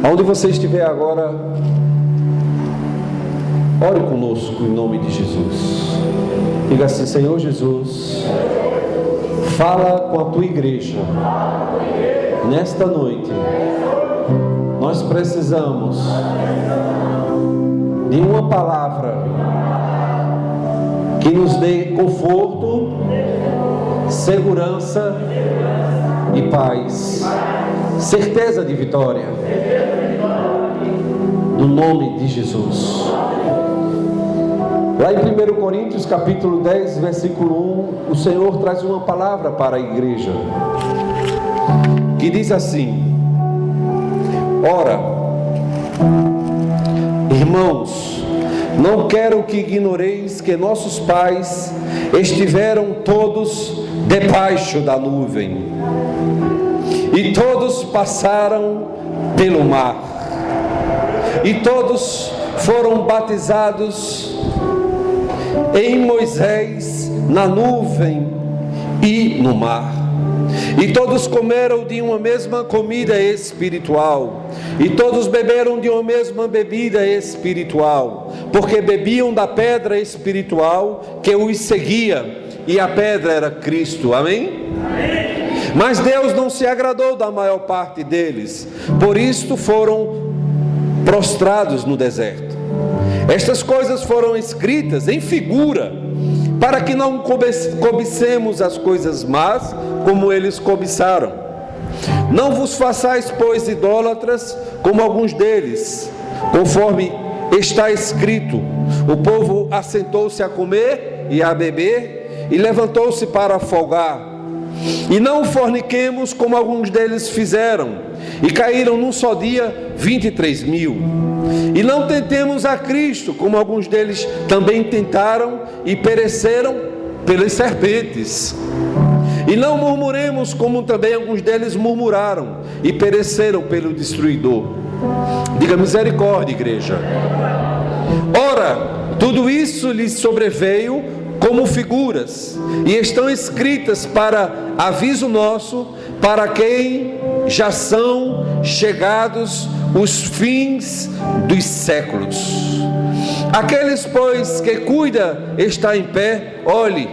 Aonde você estiver agora, ore conosco em nome de Jesus. Diga assim: Senhor Jesus, fala com a tua igreja. Nesta noite, nós precisamos de uma palavra que nos dê conforto, segurança e paz, certeza de vitória, no nome de Jesus. Lá em 1 Coríntios capítulo 10, versículo 1, o Senhor traz uma palavra para a igreja, que diz assim: ora, irmãos, não quero que ignoreis que nossos pais estiveram todos debaixo da nuvem, e todos passaram pelo mar, e todos foram batizados em Moisés na nuvem e no mar, e todos comeram de uma mesma comida espiritual, e todos beberam de uma mesma bebida espiritual, porque bebiam da pedra espiritual que os seguia, e a pedra era Cristo. Amém? Mas Deus não se agradou da maior parte deles, por isto foram prostrados no deserto. Estas coisas foram escritas em figura, para que não cobicemos as coisas más como eles cobiçaram. Não vos façais, pois, idólatras como alguns deles, conforme está escrito: o povo assentou-se a comer e a beber, e levantou-se para folgar. E não forniquemos como alguns deles fizeram, e caíram num só dia 23.000. E não tentemos a Cristo, como alguns deles também tentaram e pereceram pelas serpentes. E não murmuremos, como também alguns deles murmuraram e pereceram pelo destruidor. Diga misericórdia, igreja. Ora, tudo isso lhes sobreveio como figuras, e estão escritas para aviso nosso, para quem já são chegados os fins dos séculos. Aqueles, pois, que cuida está em pé, olhe,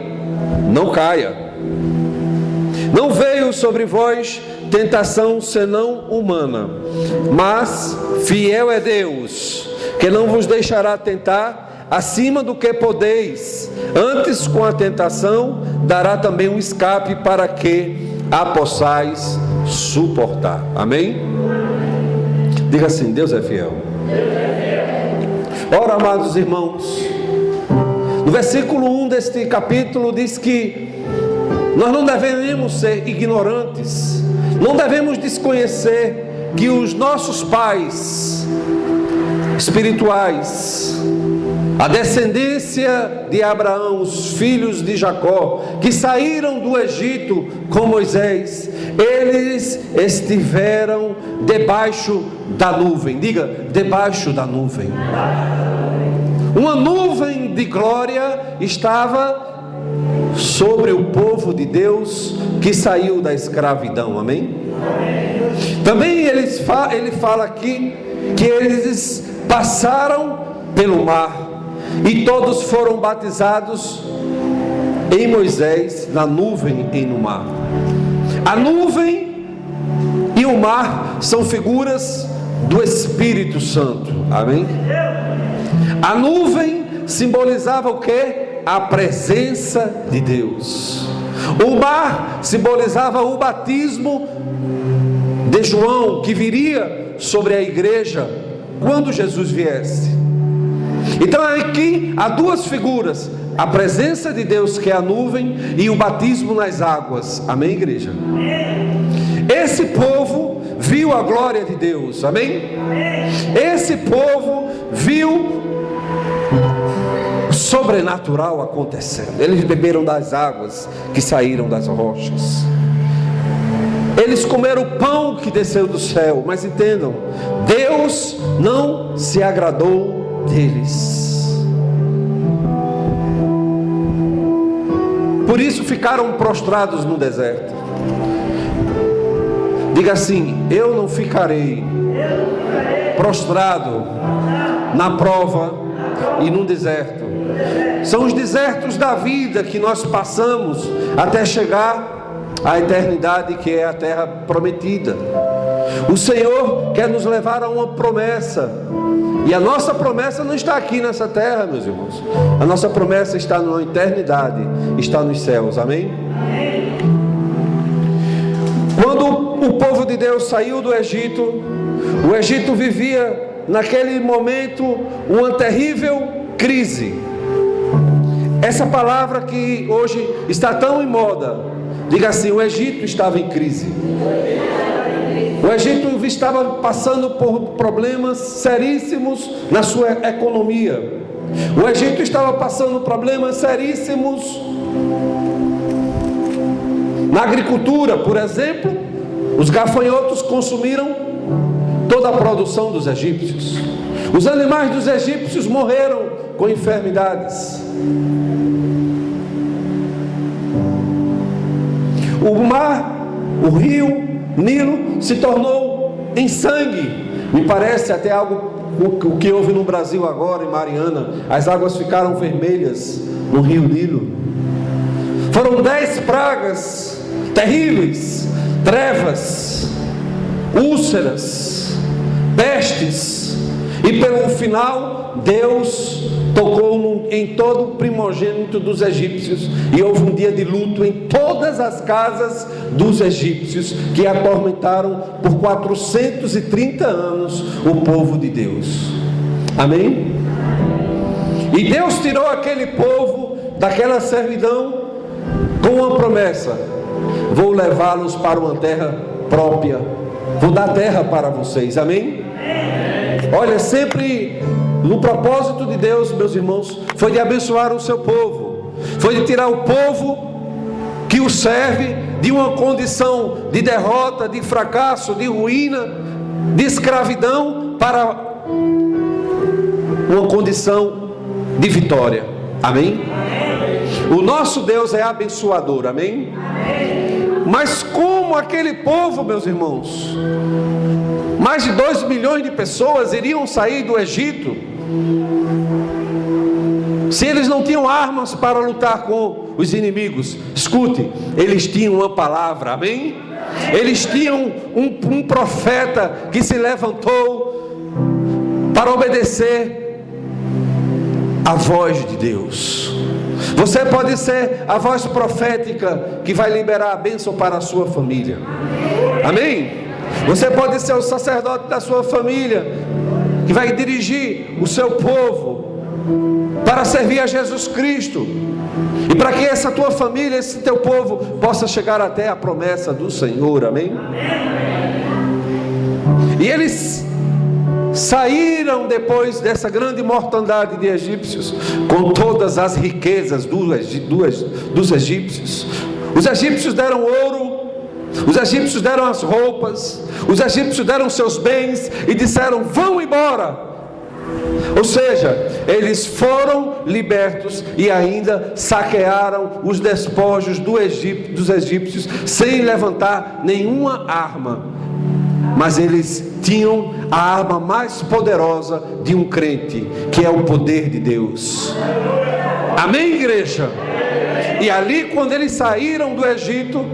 não caia. Não veio sobre vós tentação senão humana, mas fiel é Deus, que não vos deixará tentar acima do que podeis, antes com a tentação dará também um escape para que a possais suportar. Amém? Diga assim: Deus é fiel. Ora, amados irmãos, no versículo 1 deste capítulo diz que nós não devemos ser ignorantes, não devemos desconhecer que os nossos pais espirituais, a descendência de Abraão, os filhos de Jacó, que saíram do Egito com Moisés, eles estiveram debaixo da nuvem. Diga, debaixo da nuvem. Uma nuvem de glória estava sobre o povo de Deus que saiu da escravidão. Amém? Também ele fala aqui que eles passaram pelo mar, e todos foram batizados em Moisés, na nuvem e no mar. A nuvem e o mar são figuras do Espírito Santo. Amém? A nuvem simbolizava o quê? A presença de Deus. O mar simbolizava o batismo de João, que viria sobre a igreja quando Jesus viesse. Então aqui há duas figuras: a presença de Deus, que é a nuvem, e o batismo nas águas. Amém, igreja? Esse povo viu a glória de Deus. Amém? Esse povo viu o sobrenatural acontecendo. Eles beberam das águas que saíram das rochas. Eles comeram o pão que desceu do céu. Mas entendam, Deus não se agradou deles. Por isso ficaram prostrados no deserto. Diga assim: eu não ficarei prostrado na prova e no deserto. São os desertos da vida que nós passamos até chegar à eternidade, que é a terra prometida. O Senhor quer nos levar a uma promessa, e a nossa promessa não está aqui nessa terra, meus irmãos. A nossa promessa está na eternidade, está nos céus, amém? Quando o povo de Deus saiu do Egito, o Egito vivia naquele momento uma terrível crise. Essa palavra que hoje está tão em moda, diga assim: o Egito estava em crise. O Egito estava passando por problemas seríssimos na sua economia. O Egito estava passando problemas seríssimos na agricultura. Por exemplo, os gafanhotos consumiram toda a produção dos egípcios. Os animais dos egípcios morreram com enfermidades. O mar, o rio Nilo se tornou em sangue. Me parece até algo o que houve no Brasil agora, em Mariana. As águas ficaram vermelhas no rio Nilo. Foram 10 pragas terríveis: trevas, úlceras, pestes. E pelo final, Deus tocou em todo o primogênito dos egípcios, e houve um dia de luto em todas as casas dos egípcios, que atormentaram por 430 anos o povo de Deus. Amém? E Deus tirou aquele povo daquela servidão com uma promessa: vou levá-los para uma terra própria, vou dar terra para vocês. Amém? Olha, sempre no propósito de Deus, meus irmãos, foi de abençoar o seu povo, foi de tirar o povo que o serve de uma condição de derrota, de fracasso, de ruína, de escravidão, para uma condição de vitória. Amém? O nosso Deus é abençoador. Amém? Mas como aquele povo, meus irmãos, mais de 2 milhões de pessoas iriam sair do Egito, se eles não tinham armas para lutar com os inimigos? Escute, eles tinham uma palavra. Amém? Eles tinham um profeta que se levantou para obedecer a voz de Deus. Você pode ser a voz profética que vai liberar a bênção para a sua família. Amém? Você pode ser o sacerdote da sua família, que vai dirigir o seu povo para servir a Jesus Cristo, e para que essa tua família, esse teu povo, possa chegar até a promessa do Senhor. Amém? E eles saíram depois dessa grande mortandade de egípcios, com todas as riquezas dos egípcios. Os egípcios deram ouro, os egípcios deram as roupas, os egípcios deram seus bens e disseram: vão embora. Ou seja, eles foram libertos e ainda saquearam os despojos dos egípcios sem levantar nenhuma arma. Mas eles tinham a arma mais poderosa de um crente, que é o poder de Deus. Amém, igreja? E ali, quando eles saíram do Egito,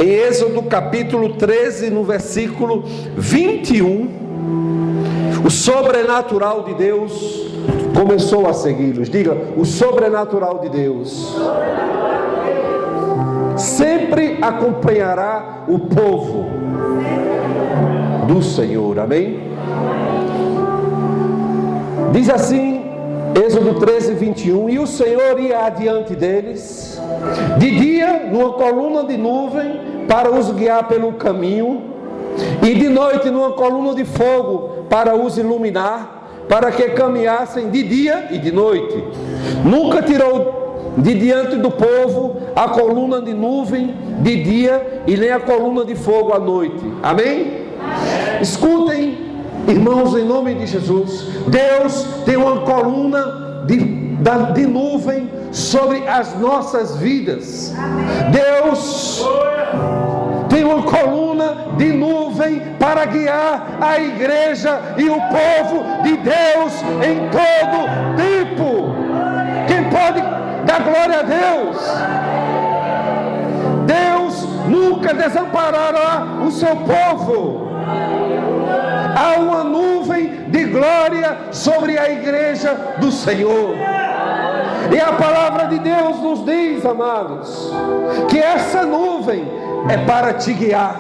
em Êxodo capítulo 13, no versículo 21, o sobrenatural de Deus começou a segui-los. Diga: o sobrenatural de Deus sempre acompanhará o povo do Senhor. Amém? Diz assim, Êxodo 13, 21: e o Senhor ia adiante deles, de dia numa coluna de nuvem para os guiar pelo caminho, e de noite numa coluna de fogo para os iluminar, para que caminhassem de dia e de noite. Nunca tirou de diante do povo a coluna de nuvem de dia e nem a coluna de fogo à noite. Amém? Escutem, irmãos, em nome de Jesus. Deus tem uma coluna de nuvem sobre as nossas vidas. Deus tem Tem uma coluna de nuvem para guiar a igreja e o povo de Deus em todo tempo. Quem pode dar glória a Deus? Deus nunca desamparará o seu povo. Há uma nuvem de glória sobre a igreja do Senhor. E a palavra de Deus nos diz, amados, que essa nuvem é para te guiar.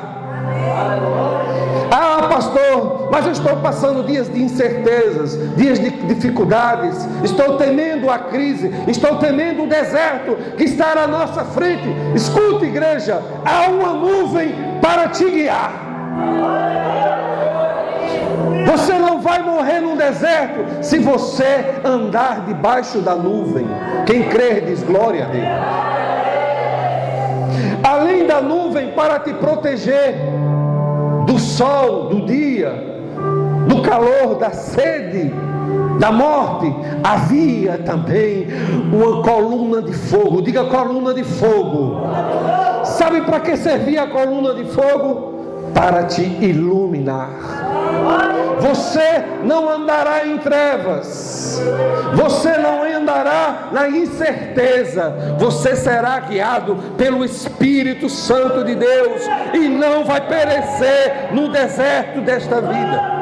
Ah, pastor, mas eu estou passando dias de incertezas, dias de dificuldades, estou temendo a crise, estou temendo o deserto que está na nossa frente. Escuta, igreja, há uma nuvem para te guiar. Você não vai morrer num deserto se você andar debaixo da nuvem. Quem crer diz glória a Deus. Além da nuvem para te proteger do sol, do dia, do calor, da sede, da morte, havia também uma coluna de fogo. Diga coluna de fogo. Sabe para que servia a coluna de fogo? Para te iluminar. Você não andará em trevas, você não andará na incerteza, você será guiado pelo Espírito Santo de Deus e não vai perecer no deserto desta vida.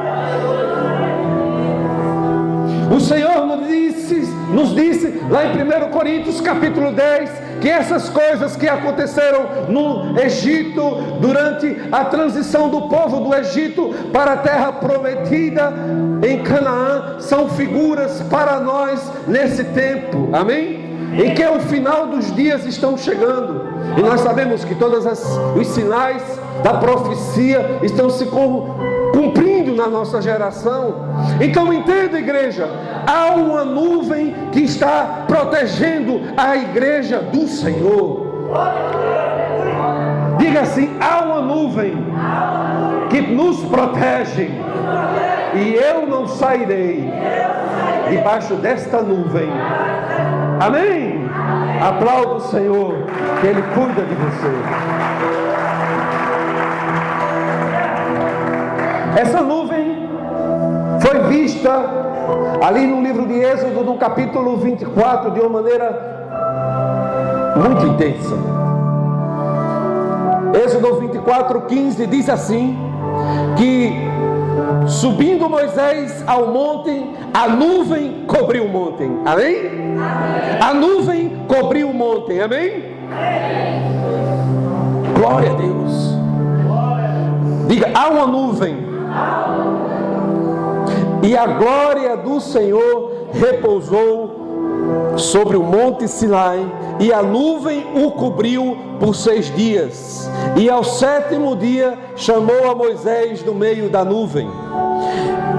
O Senhor nos disse lá em 1 Coríntios capítulo 10, que essas coisas que aconteceram no Egito, durante a transição do povo do Egito para a terra prometida em Canaã, são figuras para nós nesse tempo, amém? Em que o final dos dias estão chegando, e nós sabemos que todos os sinais da profecia estão se cumprindo na nossa geração. Então entenda, igreja, há uma nuvem que está protegendo a igreja do Senhor. Diga assim: há uma nuvem que nos protege, e eu não sairei debaixo desta nuvem. Amém? Aplauda o Senhor, que Ele cuida de você. Essa nuvem foi vista ali no livro de Êxodo, no capítulo 24, de uma maneira muito intensa. Êxodo 24:15 diz assim, que subindo Moisés ao monte, a nuvem cobriu o monte. Amém? A nuvem cobriu o monte. Amém? Glória a Deus. Diga: há uma nuvem. E a glória do Senhor repousou sobre o monte Sinai, e a nuvem o cobriu por 6 dias. E ao 7º dia chamou a Moisés do meio da nuvem.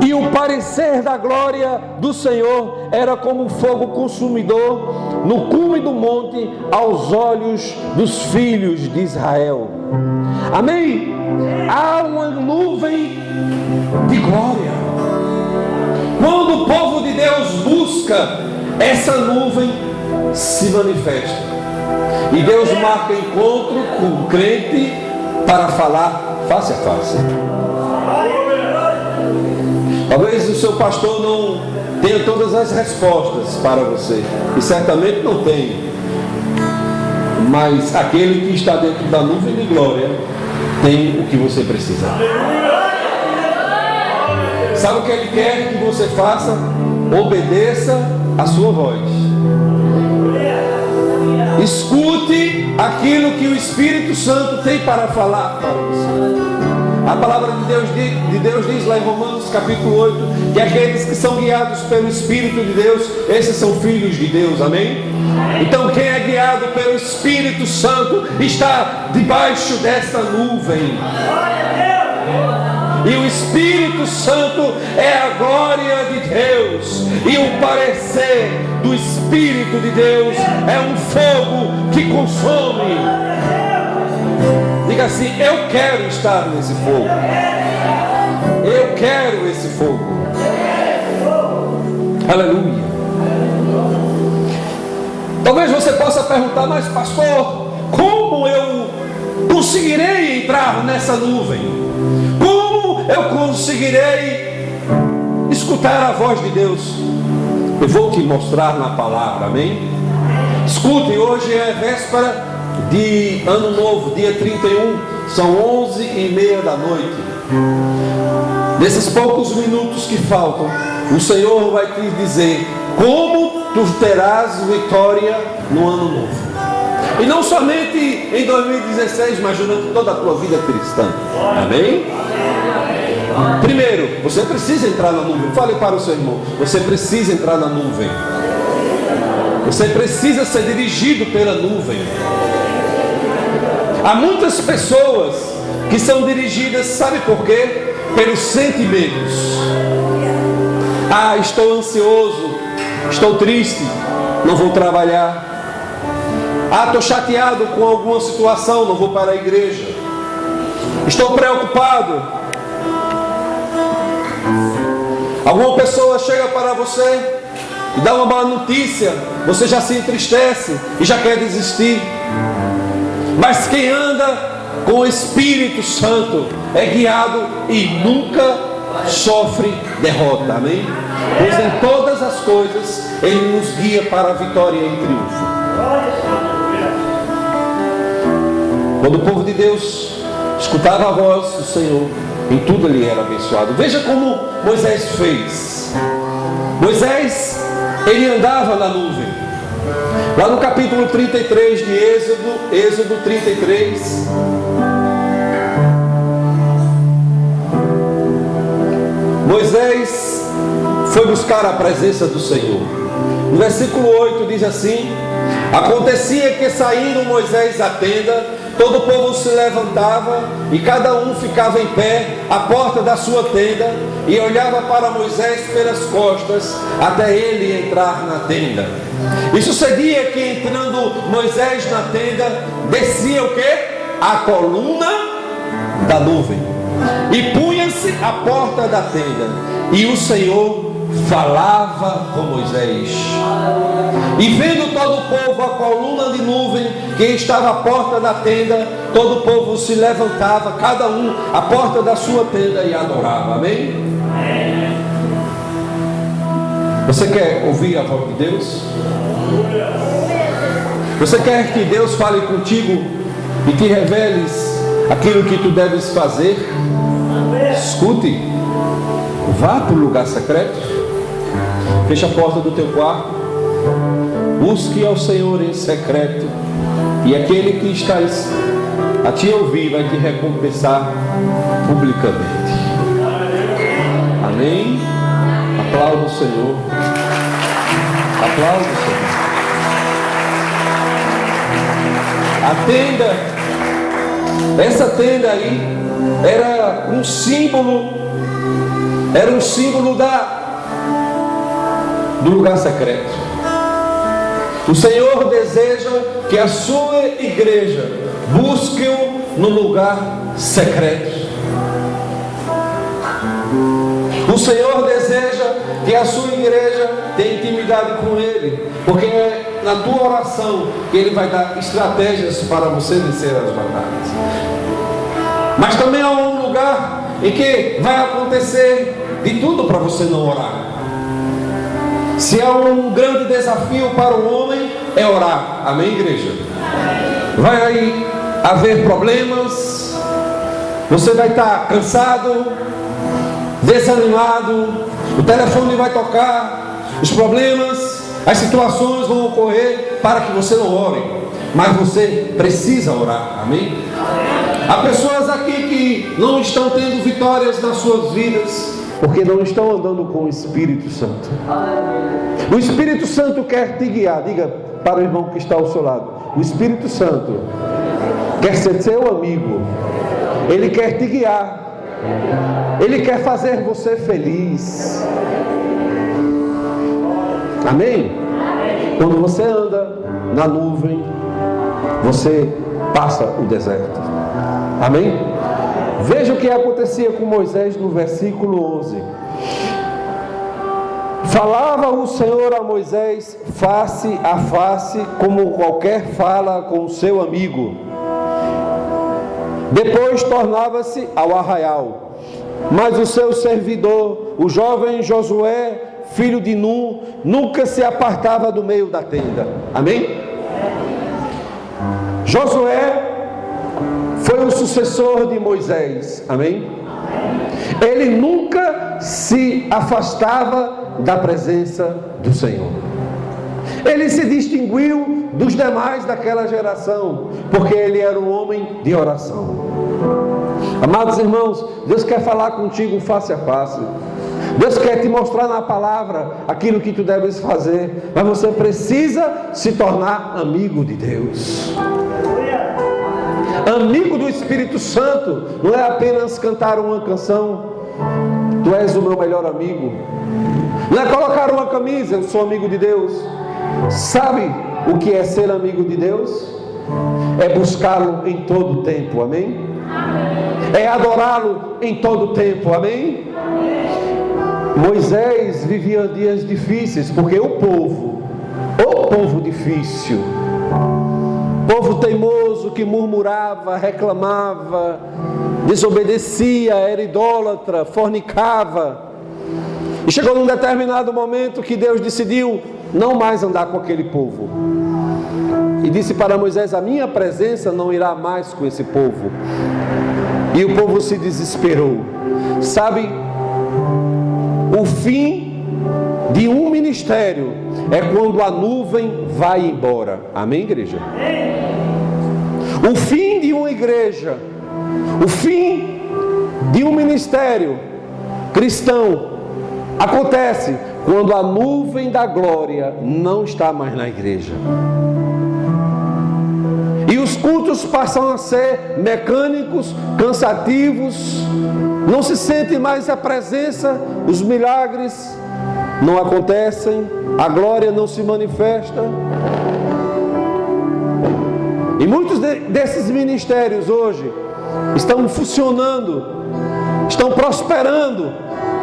E o parecer da glória do Senhor era como um fogo consumidor no cume do monte aos olhos dos filhos de Israel. Amém? Há uma nuvem de glória. Quando o povo de Deus busca, essa nuvem se manifesta. E Deus marca encontro com o crente para falar face a face. Talvez o seu pastor não tenha todas as respostas para você, e certamente não tem, mas aquele que está dentro da nuvem de glória tem o que você precisa. Sabe o que Ele quer que você faça? Obedeça a sua voz. Escute aquilo que o Espírito Santo tem para falar para você. A palavra de Deus diz lá em Romanos capítulo 8, que aqueles que são guiados pelo Espírito de Deus, esses são filhos de Deus. Amém? Então quem é guiado pelo Espírito Santo está debaixo desta nuvem. E o Espírito Santo é a glória de Deus, e o parecer do Espírito de Deus é um fogo que consome. Diga assim: eu quero estar nesse fogo. Eu quero esse fogo. Aleluia. Talvez você possa perguntar: mas pastor, como eu conseguirei entrar nessa nuvem? Como eu conseguirei escutar a voz de Deus? Eu vou te mostrar na palavra, amém? Escute, hoje é véspera de Ano Novo, dia 31, são 11h30 da noite. Nesses poucos minutos que faltam, o Senhor vai te dizer como tu terás vitória no Ano Novo. E não somente em 2016, mas durante toda a tua vida cristã. Amém? Primeiro, você precisa entrar na nuvem. Fale para o seu irmão, você precisa entrar na nuvem. Você precisa ser dirigido pela nuvem. Há muitas pessoas que são dirigidas, sabe por quê? Pelos sentimentos. Ah, estou ansioso, estou triste, não vou trabalhar. Ah, estou chateado com alguma situação, não vou para a igreja. Estou preocupado. Alguma pessoa chega para você e dá uma boa notícia, você já se entristece e já quer desistir. Mas quem anda com o Espírito Santo é guiado e nunca sofre derrota, amém? Pois em todas as coisas Ele nos guia para a vitória e triunfo. Quando o povo de Deus escutava a voz do Senhor, em tudo ele era abençoado. Veja como Moisés fez. Moisés, ele andava na nuvem. Lá no capítulo 33 de Êxodo 33, Moisés foi buscar a presença do Senhor. No versículo 8 diz assim: acontecia que saindo Moisés da tenda, todo o povo se levantava e cada um ficava em pé à porta da sua tenda e olhava para Moisés pelas costas até ele entrar na tenda. E sucedia que entrando Moisés na tenda, descia o quê? A coluna da nuvem e punha-se à porta da tenda, e o Senhor falava com Moisés. E vendo todo o povo a coluna de nuvem que estava à porta da tenda, todo o povo se levantava, cada um à porta da sua tenda, e adorava. Amém? Você quer ouvir a voz de Deus? Você quer que Deus fale contigo e te reveles aquilo que tu deves fazer? Escute, vá para o lugar secreto, feche a porta do teu quarto, busque ao Senhor em secreto, e aquele que está a te ouvir vai te recompensar publicamente. Amém? Aplauda o Senhor. Aplauda o Senhor. A tenda, essa tenda aí, era um símbolo do lugar secreto. O Senhor deseja que a sua igreja busque-o no lugar secreto. O Senhor deseja que a sua igreja tenha intimidade com Ele, porque é na tua oração que Ele vai dar estratégias para você vencer as batalhas. Mas também há um lugar em que vai acontecer de tudo para você não orar. Se há um grande desafio para o homem, é orar. Amém, igreja? Vai haver problemas, você vai estar cansado, desanimado, o telefone vai tocar, os problemas, as situações vão ocorrer para que você não ore, mas você precisa orar. Amém? Há pessoas aqui que não estão tendo vitórias nas suas vidas porque não estão andando com o Espírito Santo. O Espírito Santo quer te guiar. Diga para o irmão que está ao seu lado: o Espírito Santo quer ser seu amigo, ele quer te guiar, ele quer fazer você feliz. Amém? Quando você anda na nuvem, você passa o deserto. Amém? Veja o que acontecia com Moisés no versículo 11. Falava o Senhor a Moisés face a face, como qualquer fala com o seu amigo. Depois tornava-se ao arraial. Mas o seu servidor, o jovem Josué, filho de Nun, nunca se apartava do meio da tenda. Amém? Josué foi o sucessor de Moisés. Amém? Ele nunca se afastava da presença do Senhor. Ele se distinguiu dos demais daquela geração, porque ele era um homem de oração. Amados irmãos, Deus quer falar contigo face a face. Deus quer te mostrar na palavra aquilo que tu deves fazer, mas você precisa se tornar amigo de Deus. Amigo do Espírito Santo não é apenas cantar uma canção, tu és o meu melhor amigo. Não é colocar uma camisa, eu sou amigo de Deus. Sabe o que é ser amigo de Deus? É buscá-lo em todo o tempo, amém? É adorá-lo em todo o tempo, amém? Moisés vivia dias difíceis, porque o povo difícil, povo teimoso que murmurava, reclamava, desobedecia, era idólatra, fornicava. E chegou num determinado momento que Deus decidiu não mais andar com aquele povo. E disse para Moisés: a minha presença não irá mais com esse povo. E o povo se desesperou. Sabe, o fim de um ministério é quando a nuvem vai embora. Amém, igreja? O fim de uma igreja, o fim de um ministério cristão acontece quando a nuvem da glória não está mais na igreja. E os cultos passam a ser mecânicos, cansativos, não se sente mais a presença, os milagres não acontecem, a glória não se manifesta. E muitos desses ministérios hoje estão funcionando, estão prosperando,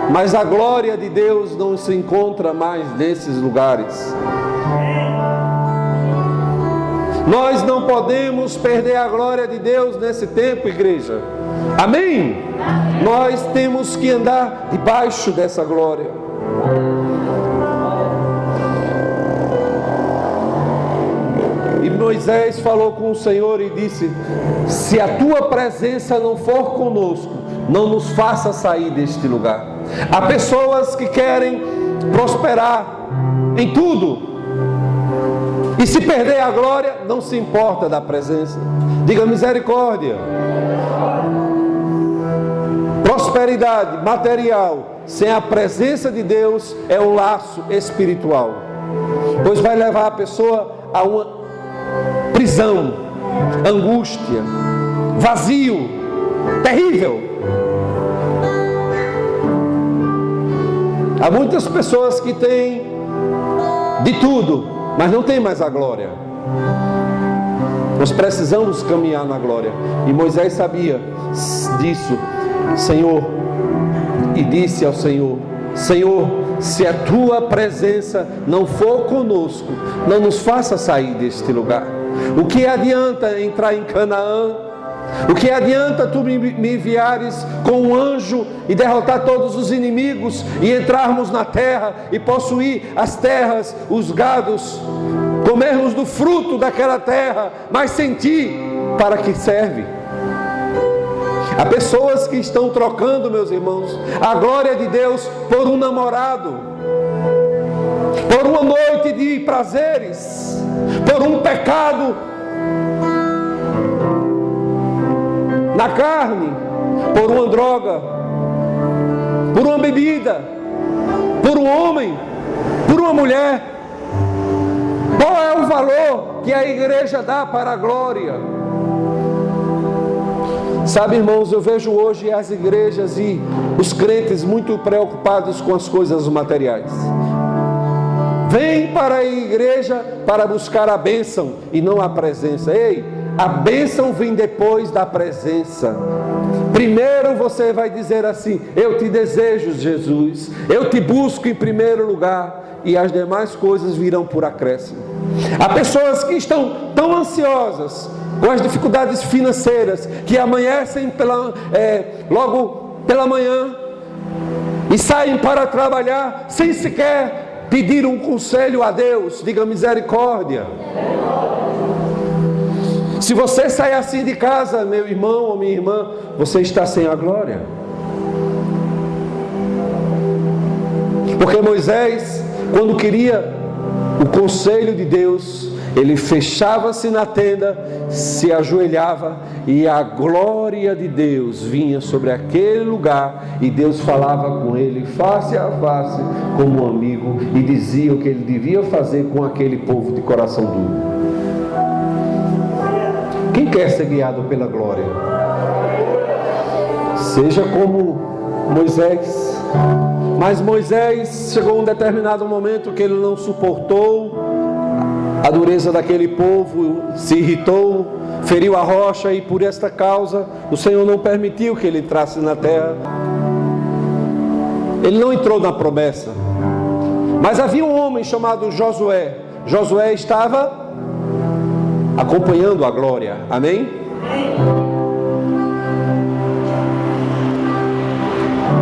mas a glória de Deus não se encontra mais nesses lugares. Nós não podemos perder a glória de Deus nesse tempo, igreja. Amém? Nós temos que andar debaixo dessa glória. E Moisés falou com o Senhor e disse: se a tua presença não for conosco, não nos faça sair deste lugar. Há pessoas que querem prosperar em tudo, e se perder a glória, não se importa da presença. Diga misericórdia. Prosperidade material sem a presença de Deus é um laço espiritual, pois vai levar a pessoa a uma prisão, angústia, vazio, terrível. Há muitas pessoas que têm de tudo, mas não tem mais a glória. Nós precisamos caminhar na glória. E Moisés sabia disso, Senhor, e disse ao Senhor: Senhor, se a tua presença não for conosco, não nos faça sair deste lugar. O que adianta entrar em Canaã? O que adianta tu me enviares com um anjo e derrotar todos os inimigos e entrarmos na terra e possuir as terras, os gados, comermos do fruto daquela terra, mas sem ti, para que serve? Há pessoas que estão trocando, meus irmãos, a glória de Deus por um namorado, por uma noite de prazeres, por um pecado na carne, por uma droga, por uma bebida, por um homem, por uma mulher. Qual é o valor que a igreja dá para a glória? Sabe, irmãos, eu vejo hoje as igrejas e os crentes muito preocupados com as coisas materiais. Vem para a igreja para buscar a bênção e não a presença. Ei, a bênção vem depois da presença. Primeiro você vai dizer assim: eu te desejo, Jesus, eu te busco em primeiro lugar, e as demais coisas virão por acréscimo. Há pessoas que estão tão ansiosas com as dificuldades financeiras, que amanhecem logo pela manhã e saem para trabalhar sem sequer pedir um conselho a Deus. Diga misericórdia. Se você sai assim de casa, meu irmão ou minha irmã, você está sem a glória. Porque Moisés, quando queria o conselho de Deus, ele fechava-se na tenda, se ajoelhava e a glória de Deus vinha sobre aquele lugar e Deus falava com ele face a face como um amigo e dizia o que ele devia fazer com aquele povo de coração duro. Quem quer ser guiado pela glória? Seja como Moisés. Mas Moisés chegou um determinado momento que ele não suportou a dureza daquele povo, se irritou, feriu a rocha e por esta causa o Senhor não permitiu que ele entrasse na terra. Ele não entrou na promessa. Mas havia um homem chamado Josué. Josué estava acompanhando a glória. Amém?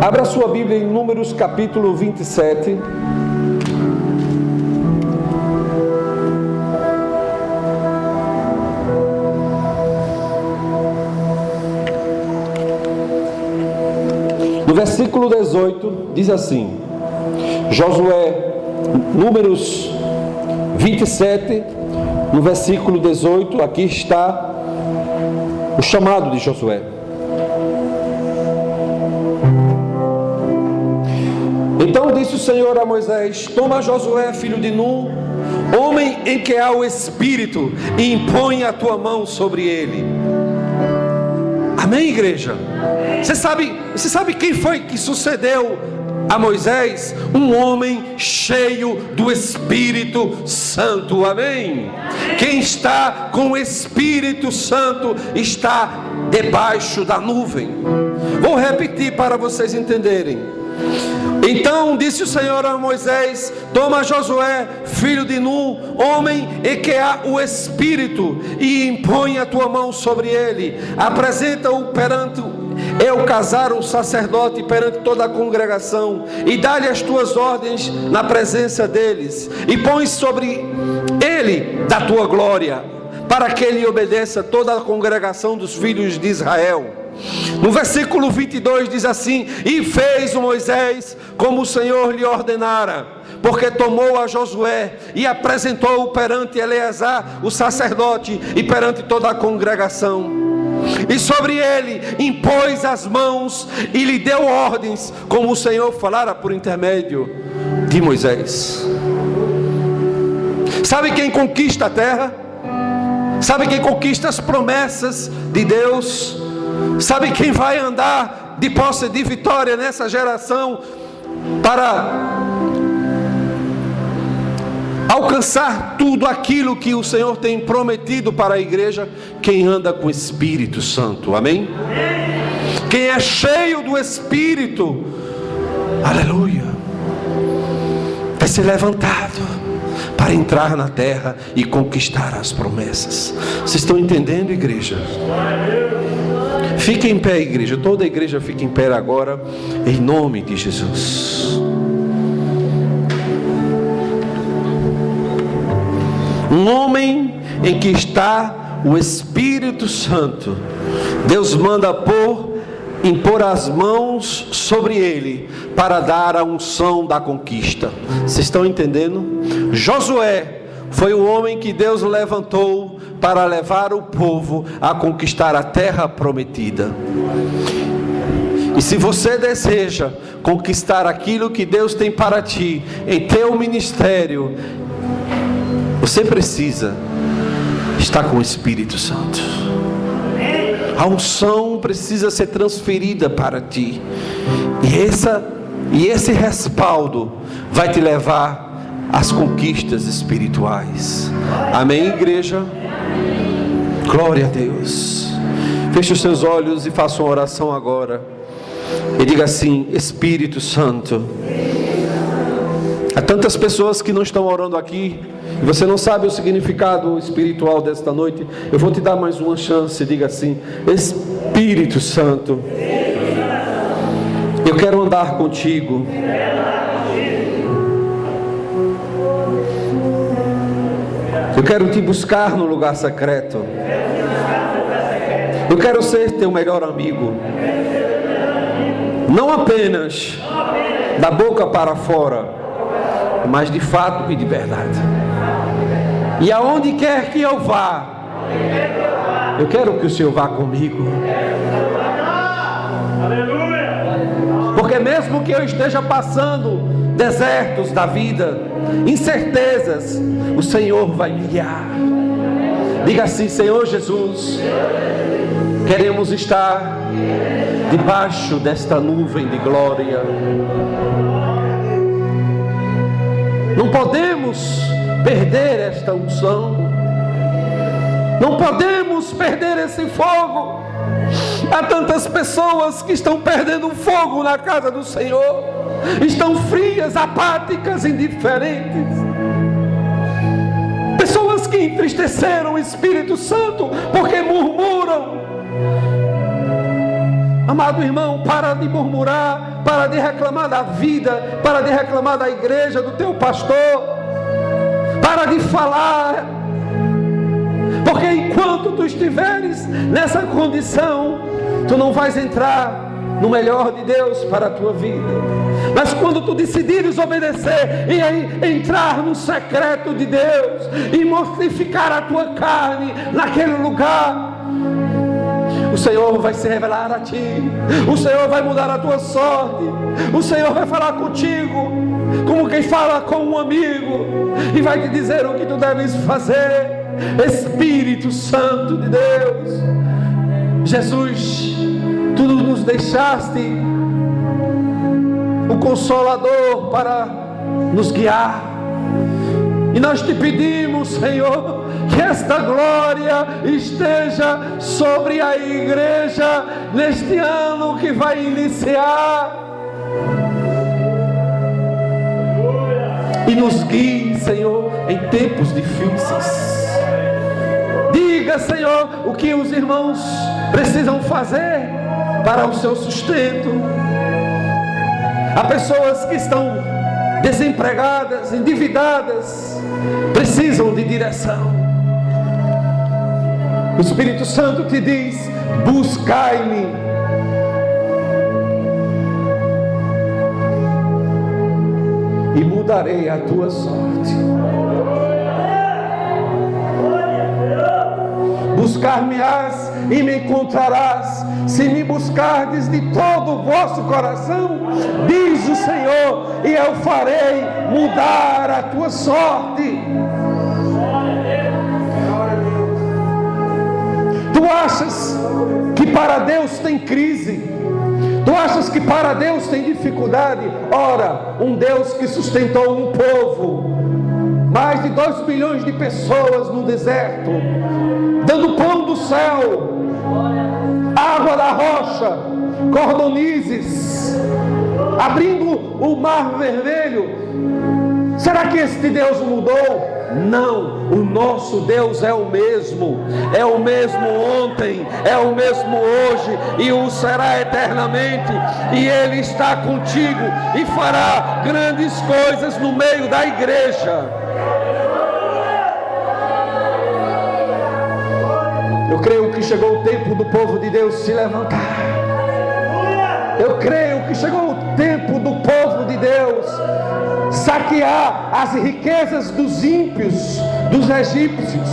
Abra sua Bíblia em Números capítulo 27. No versículo 18 diz assim, Josué, Números 27, no versículo 18, aqui está o chamado de Josué. Então disse o Senhor a Moisés: toma Josué, filho de Nun, homem em que há o Espírito, e impõe a tua mão sobre ele. Amém, igreja? Você sabe quem foi que sucedeu a Moisés? Um homem cheio do Espírito Santo. Amém? Quem está com o Espírito Santo está debaixo da nuvem. Vou repetir para vocês entenderem. Então disse o Senhor a Moisés: toma Josué, filho de Nun, homem em que há o Espírito, e impõe a tua mão sobre ele. Apresenta-o perante Elcazar, o sacerdote, perante toda a congregação, e dá-lhe as tuas ordens na presença deles, e põe sobre ele da tua glória, para que ele obedeça toda a congregação dos filhos de Israel. No versículo 22 diz assim: e fez o Moisés como o Senhor lhe ordenara, porque tomou a Josué e apresentou-o perante Eleazar, o sacerdote, e perante toda a congregação. E sobre ele impôs as mãos e lhe deu ordens, como o Senhor falara por intermédio de Moisés. Sabe quem conquista a terra? Sabe quem conquista as promessas de Deus? Sabe quem vai andar de posse de vitória nessa geração para alcançar tudo aquilo que o Senhor tem prometido para a igreja? Quem anda com o Espírito Santo. Amém? Quem é cheio do Espírito, aleluia, vai ser levantado para entrar na terra e conquistar as promessas. Vocês estão entendendo, igreja? Fique em pé, igreja. Toda a igreja fica em pé agora, em nome de Jesus. Um homem em que está o Espírito Santo, Deus manda impor as mãos sobre ele para dar a unção da conquista. Vocês estão entendendo? Josué foi o homem que Deus levantou para levar o povo a conquistar a terra prometida. E se você deseja conquistar aquilo que Deus tem para ti em teu ministério, você precisa estar com o Espírito Santo. A unção precisa ser transferida para ti, e esse respaldo vai te levar às conquistas espirituais. Amém, igreja? Glória a Deus. Feche os seus olhos e faça uma oração agora, e diga assim: Espírito Santo, Há tantas pessoas que não estão orando aqui, e você não sabe o significado espiritual desta noite. Eu vou te dar mais uma chance. Diga assim: Espírito Santo, eu quero andar contigo. Eu quero te buscar no lugar secreto. Eu quero ser teu melhor amigo. Não apenas da boca para fora, mas de fato e de verdade. E aonde quer que eu vá, eu quero que o Senhor vá comigo. Porque mesmo que eu esteja passando desertos da vida, incertezas, o Senhor vai me guiar. Diga assim: Senhor Jesus, queremos estar debaixo desta nuvem de glória. Não podemos perder esta unção. Não podemos perder esse fogo. Há tantas pessoas que estão perdendo o fogo na casa do Senhor. Estão frias, apáticas, indiferentes. Pessoas que entristeceram o Espírito Santo porque murmuram. Amado irmão, para de murmurar, para de reclamar da vida, para de reclamar da igreja, do teu pastor. Para de falar. Porque enquanto tu estiveres nessa condição, tu não vais entrar no melhor de Deus para a tua vida. Mas quando tu decidires obedecer e entrar no secreto de Deus e mortificar a tua carne naquele lugar, o Senhor vai se revelar a ti. O Senhor vai mudar a tua sorte. O Senhor vai falar contigo como quem fala com um amigo, e vai te dizer o que tu deves fazer. Espírito Santo de Deus, Jesus, tu nos deixaste o Consolador para nos guiar, e nós te pedimos, Senhor, que esta glória esteja sobre a igreja neste ano que vai iniciar, e nos guie, Senhor, em tempos difíceis. Diga, Senhor, o que os irmãos precisam fazer para o seu sustento. Há pessoas que estão desempregadas, endividadas, precisam de direção. O Espírito Santo te diz: buscai-me. E mudarei a tua sorte. Buscar-me-ás e me encontrarás, se me buscardes de todo o vosso coração, diz o Senhor, e eu farei mudar a tua sorte. Tu achas que para Deus tem crise? Tu achas que para Deus tem dificuldade? Ora, um Deus que sustentou um povo, mais de 2 milhões de pessoas no deserto, dando pão do céu, água da rocha, cordonizes, abrindo o mar vermelho. Será que este Deus mudou? Não, o nosso Deus é o mesmo ontem, é o mesmo hoje e o será eternamente, e Ele está contigo e fará grandes coisas no meio da igreja. Eu creio que chegou o tempo do povo de Deus se levantar. Eu creio que chegou o tempo do povo de Deus saquear as riquezas dos ímpios, dos egípcios.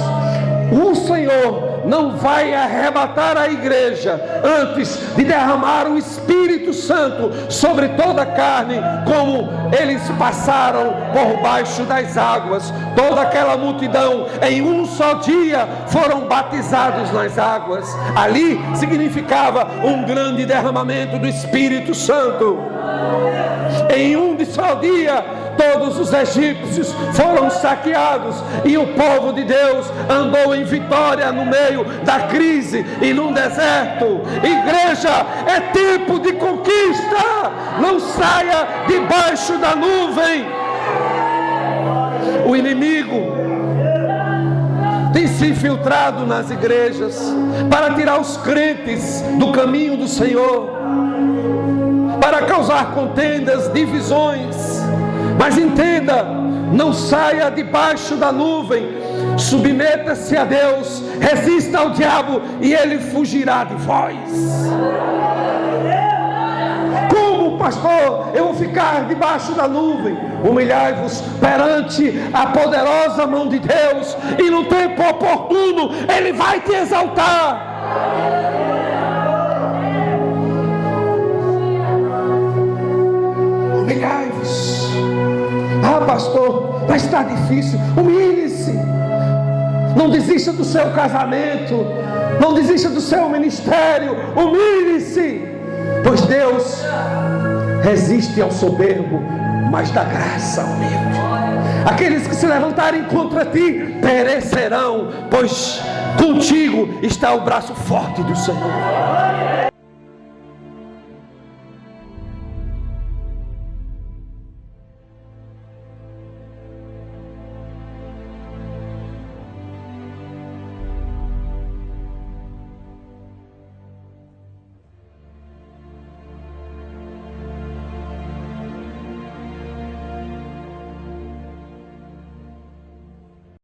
O Senhor não vai arrebatar a igreja antes de derramar o Espírito Santo sobre toda a carne, como eles passaram por baixo das águas. Toda aquela multidão em um só dia foram batizados nas águas. Ali significava um grande derramamento do Espírito Santo. Em um só dia todos os egípcios foram saqueados e o povo de Deus andou em vitória no meio da crise e no deserto. Igreja, é tempo de conquista. Não saia debaixo da nuvem. O inimigo tem se infiltrado nas igrejas para tirar os crentes do caminho do Senhor, para causar contendas, divisões. Mas entenda, não saia debaixo da nuvem, submeta-se a Deus, resista ao diabo e ele fugirá de vós. Como, pastor, eu vou ficar debaixo da nuvem? Humilhai-vos perante a poderosa mão de Deus, e no tempo oportuno ele vai te exaltar. Humilhai-vos. Ah, pastor, mas está difícil. Humilhe-se. Não desista do seu casamento, não desista do seu ministério. Humilhe-se, pois Deus resiste ao soberbo, mas dá graça ao humilde. Aqueles que se levantarem contra ti perecerão, pois contigo está o braço forte do Senhor.